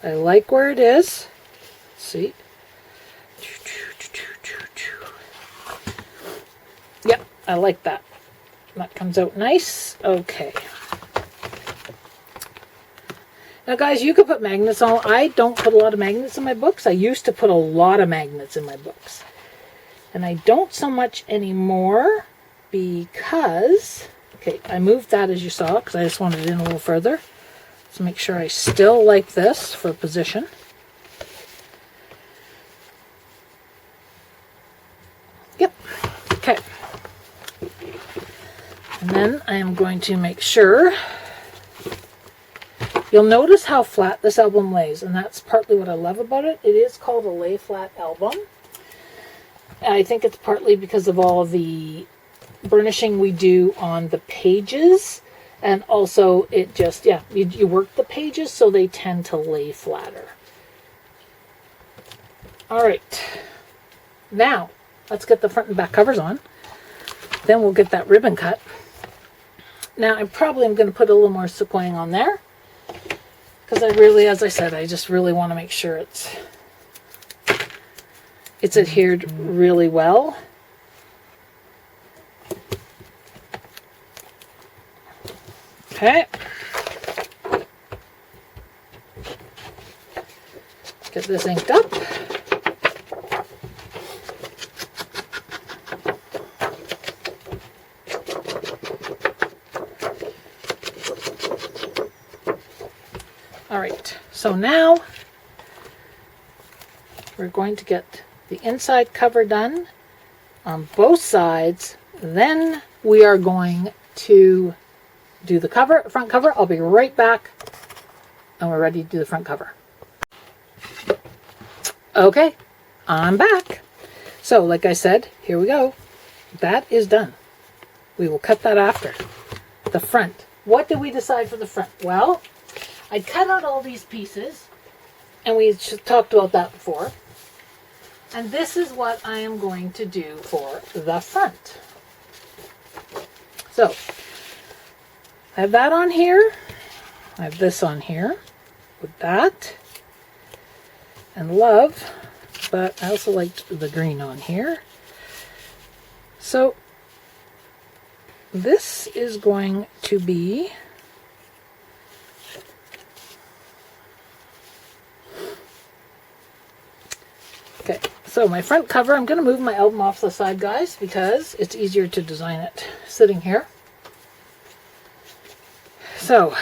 I like where it is. See? Yep, I like that. That comes out nice. Okay. Now guys, you could put magnets on. I don't put a lot of magnets in my books. I used to put a lot of magnets in my books. And I don't so much anymore because, okay, I moved that as you saw because I just wanted it in a little further. So make sure I still like this for position. Yep. Okay. And then I am going to make sure, you'll notice how flat this album lays, and that's partly what I love about it. It is called a lay flat album. I think it's partly because of all of the burnishing we do on the pages, and also it just, yeah, you work the pages so they tend to lay flatter. Alright, now let's get the front and back covers on. Then we'll get that ribbon cut. Now I probably am going to put a little more sequin on there, because I really, as I said, I just really want to make sure it's adhered really well. Okay. Get this inked up. All right, so now we're going to get the inside cover done on both sides. Then we are going to do the front cover. I'll be right back, and we're ready to do the front cover. Okay, I'm back. So, like I said, here we go. That is done. We will cut that after. The front. What did we decide for the front? Well, I cut out all these pieces, and we talked about that before. And this is what I am going to do for the front. So, I have that on here. I have this on here with that. And love, but I also liked the green on here. So, this is going to be okay. So my front cover, I'm going to move my album off to the side, guys, because it's easier to design it sitting here. So,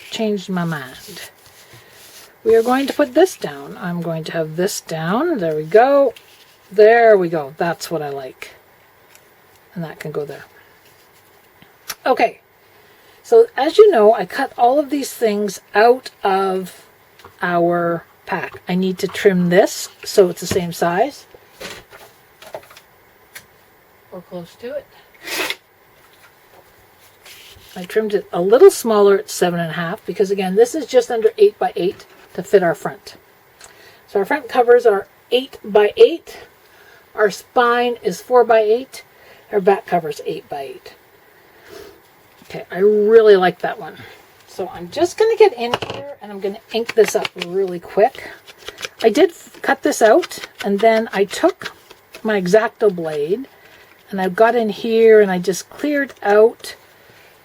changed my mind. We are going to put this down. I'm going to have this down. There we go. There we go. That's what I like. And that can go there. Okay. So, as you know, I cut all of these things out of our pack. I need to trim this so it's the same size, or close to it. I trimmed it a little smaller at 7.5 because, again, this is just under 8 by 8 to fit our front. So our front covers are 8 by 8. Our spine is 4 by 8. Our back cover is 8 by 8. Okay, I really like that one. So I'm just going to get in here and I'm going to ink this up really quick. I did cut this out, and then I took my X-Acto blade and I got in here and I just cleared out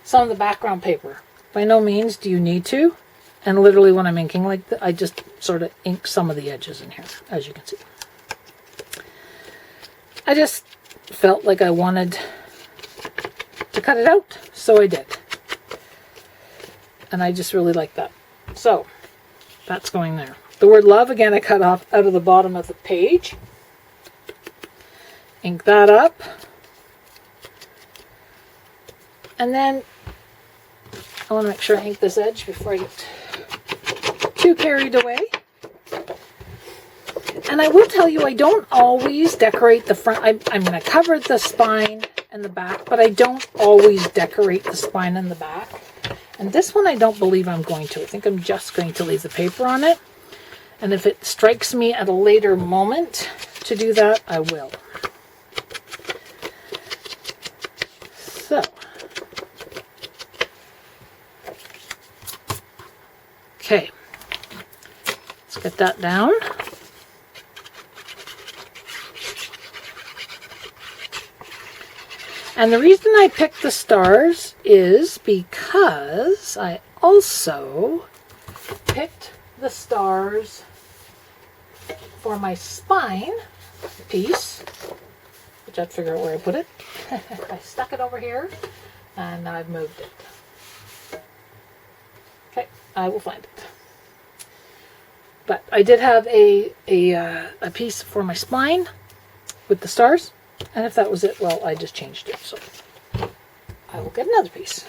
some of the background paper. By no means do you need to. And literally when I'm inking like that, I just sort of ink some of the edges in here, as you can see. I just felt like I wanted to cut it out, so I did. And I just really like that. So, that's going there. The word love, again, I cut off out of the bottom of the page. Ink that up. And then, I want to make sure I ink this edge before I get too carried away. And I will tell you, I don't always decorate the front. I'm going to cover the spine and the back, but I don't always decorate the spine and the back. And this one I don't believe I'm going to. I think I'm just going to leave the paper on it. And if it strikes me at a later moment to do that, I will. So. Okay. Let's get that down. And the reason I picked the stars is because I also picked the stars for my spine piece, which I'd figure out where I put it. I stuck it over here, and now I've moved it. Okay, I will find it. But I did have a piece for my spine with the stars. And if that was it, well, I just changed it. So, I will get another piece.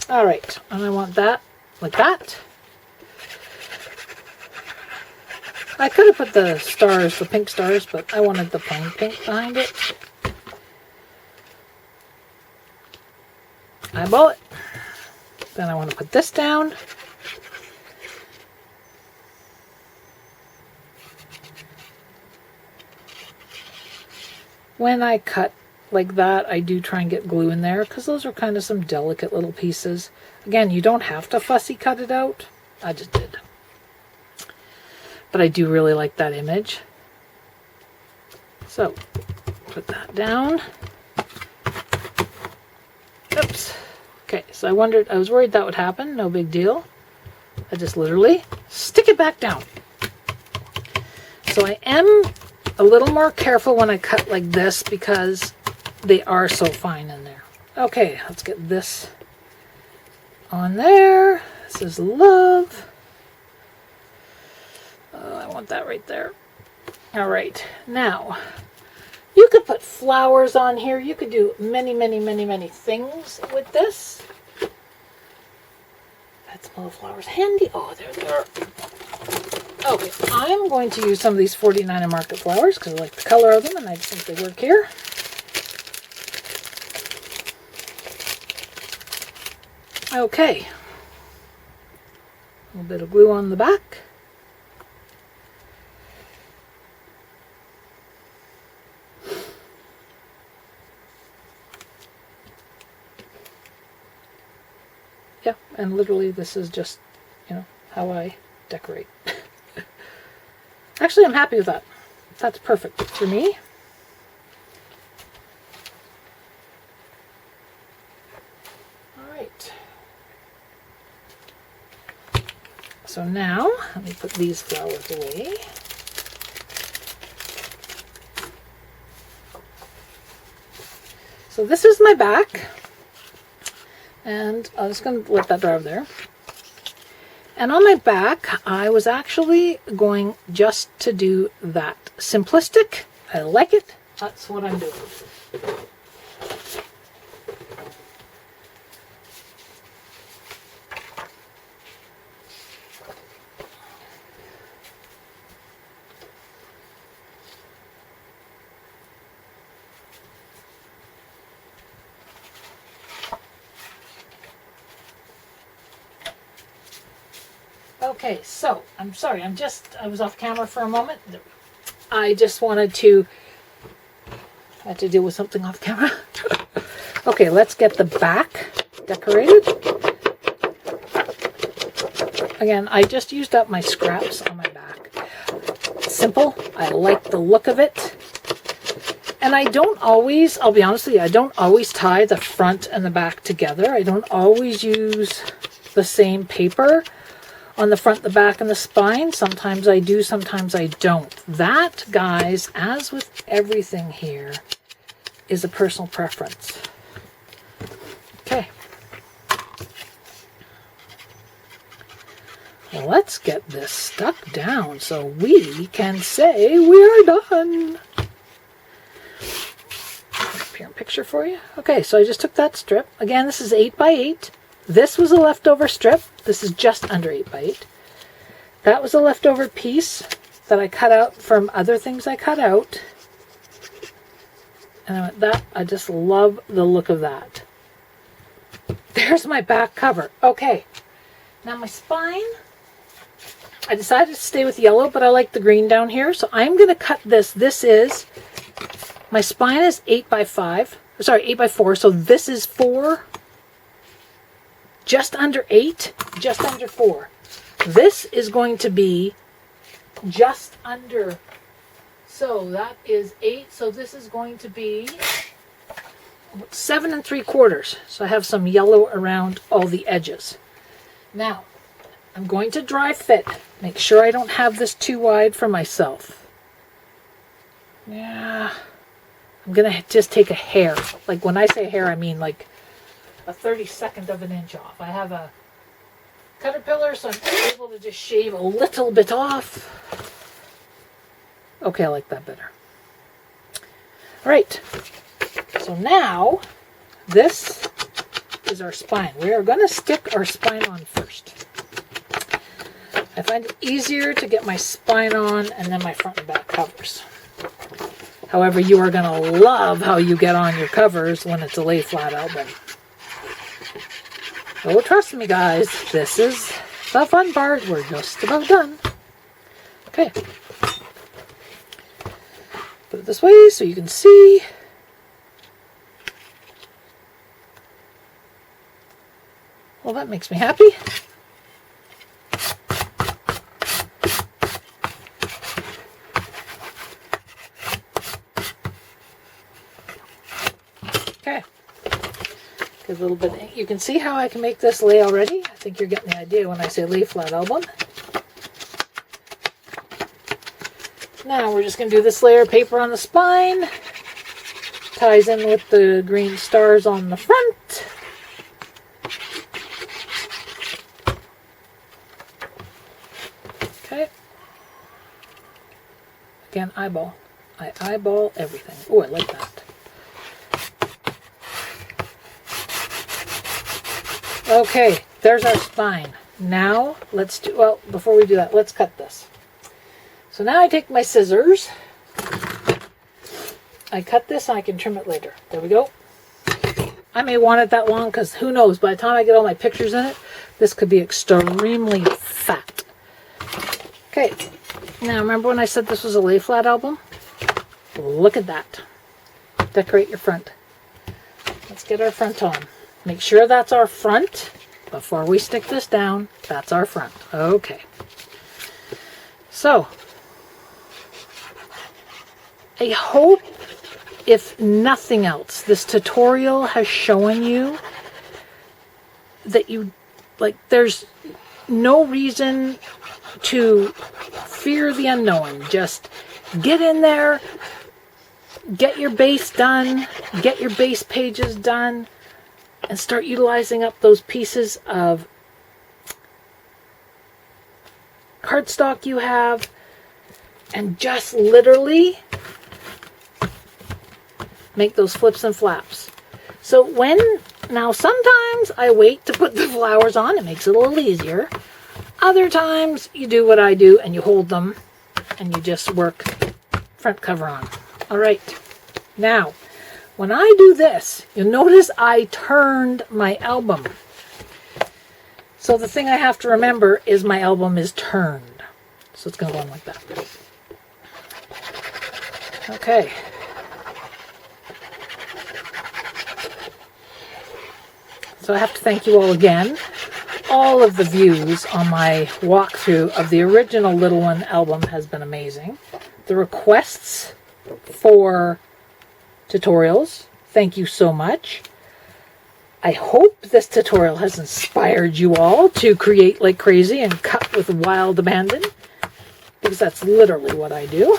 All right, and I want that like that. I could have put the stars, the pink stars, but I wanted the plain pink behind it. Eyeball it. Then I want to put this down. When I cut like that, I do try and get glue in there because those are kind of some delicate little pieces. Again, you don't have to fussy cut it out. I just did. But I do really like that image. So, put that down. Oops. Okay, so I was worried that would happen. No big deal. I just literally stick it back down. So I am a little more careful when I cut like this because they are so fine in there. Okay, let's get this on there. This is love. I want that right there. All right, now you could put flowers on here. You could do many, many, many, many things with this. That's all the flowers handy. Oh, there they are. Okay, I'm going to use some of these 49 Market flowers because I like the color of them and I just think they work here. Okay, a little bit of glue on the back. Yeah, and literally this is just, how I decorate. Actually, I'm happy with that. That's perfect for me. All right. So now, let me put these flowers away. So this is my back. And I'm just going to let that dry over there. And on my back, I was actually going just to do that. Simplistic. I like it. That's what I'm doing. Okay, so I'm sorry, I was off camera for a moment. I just wanted to, I had to deal with something off camera. Okay, let's get the back decorated. Again, I just used up my scraps on my back. Simple, I like the look of it. And I don't always, I'll be honest with you, I don't always tie the front and the back together. I don't always use the same paper on the front, the back, and the spine. Sometimes I do, sometimes I don't. That, guys, as with everything here, is a personal preference. Okay. Well, let's get this stuck down so we can say we are done. Up here a picture for you. Okay, so I just took that strip. Again, this is 8 by 8. This was a leftover strip. This is just under 8 by 8. That was a leftover piece that I cut out from other things I cut out. And I went, that, I just love the look of that. There's my back cover. Okay. Now my spine, I decided to stay with yellow, but I like the green down here. So I'm going to cut this. This is, my spine is 8 by 5. Sorry, 8 by 4. So this is 4. Just under 8, just under 4. This is going to be just under, so that is 8, so this is going to be 7 3/4. So I have some yellow around all the edges. Now, I'm going to dry fit. Make sure I don't have this too wide for myself. Yeah, I'm going to just take a hair. Like when I say hair, I mean like a 32nd of an inch off. I have a caterpillar, so I'm able to just shave a little bit off. Okay, I like that better. All right, so now this is our spine. We are going to stick our spine on first. I find it easier to get my spine on and then my front and back covers. However, you are going to love how you get on your covers when it's a lay flat album. Oh, trust me guys, this is the fun part. We're just about done. Okay. Put it this way so you can see. Well, that makes me happy. Okay. Get a little bit. You can see how I can make this lay already. I think you're getting the idea when I say lay flat album. Now we're just going to do this layer of paper on the spine. Ties in with the green stars on the front. Okay. Again, eyeball. I eyeball everything. Oh, I like that. Okay, there's our spine. Now, let's do, well, before we do that, let's cut this. So now I take my scissors. I cut this and I can trim it later. There we go. I may want it that long because who knows, by the time I get all my pictures in it, this could be extremely fat. Okay, now remember when I said this was a lay flat album? Look at that. Decorate your front. Let's get our front on. Make sure that's our front. Before we stick this down, that's our front. Okay. So, I hope, if nothing else, this tutorial has shown you that you, like, there's no reason to fear the unknown. Just get in there, get your base done, get your base pages done, and start utilizing up those pieces of cardstock you have, and just literally make those flips and flaps. So now sometimes I wait to put the flowers on, it makes it a little easier. Other times you do what I do and you hold them and you just work front cover on. All right, now when I do this, you'll notice I turned my album. So the thing I have to remember is my album is turned. So it's going to go on like that. Okay. So I have to thank you all again. All of the views on my walkthrough of the original Little One album has been amazing. The requests for tutorials, thank you so much. I hope this tutorial has inspired you all to create like crazy and cut with wild abandon, because that's literally what I do.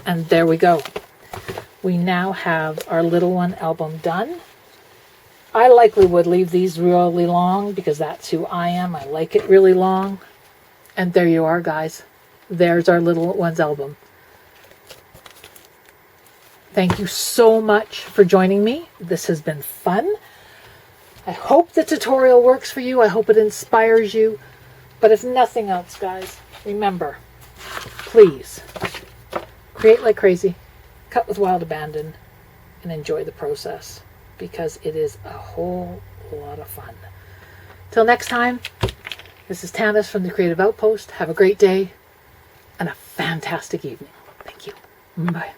And there we go. We now have our Little One album done. I likely would leave these really long because that's who I am. I like it really long. And there you are, guys. There's our Little One's album. Thank you so much for joining me. This has been fun. I hope the tutorial works for you. I hope it inspires you. But if nothing else, guys, remember, please create like crazy, cut with wild abandon, and enjoy the process, because it is a whole lot of fun. Till next time, this is Tanis from the Creative Outpost. Have a great day and a fantastic evening. Thank you. Bye.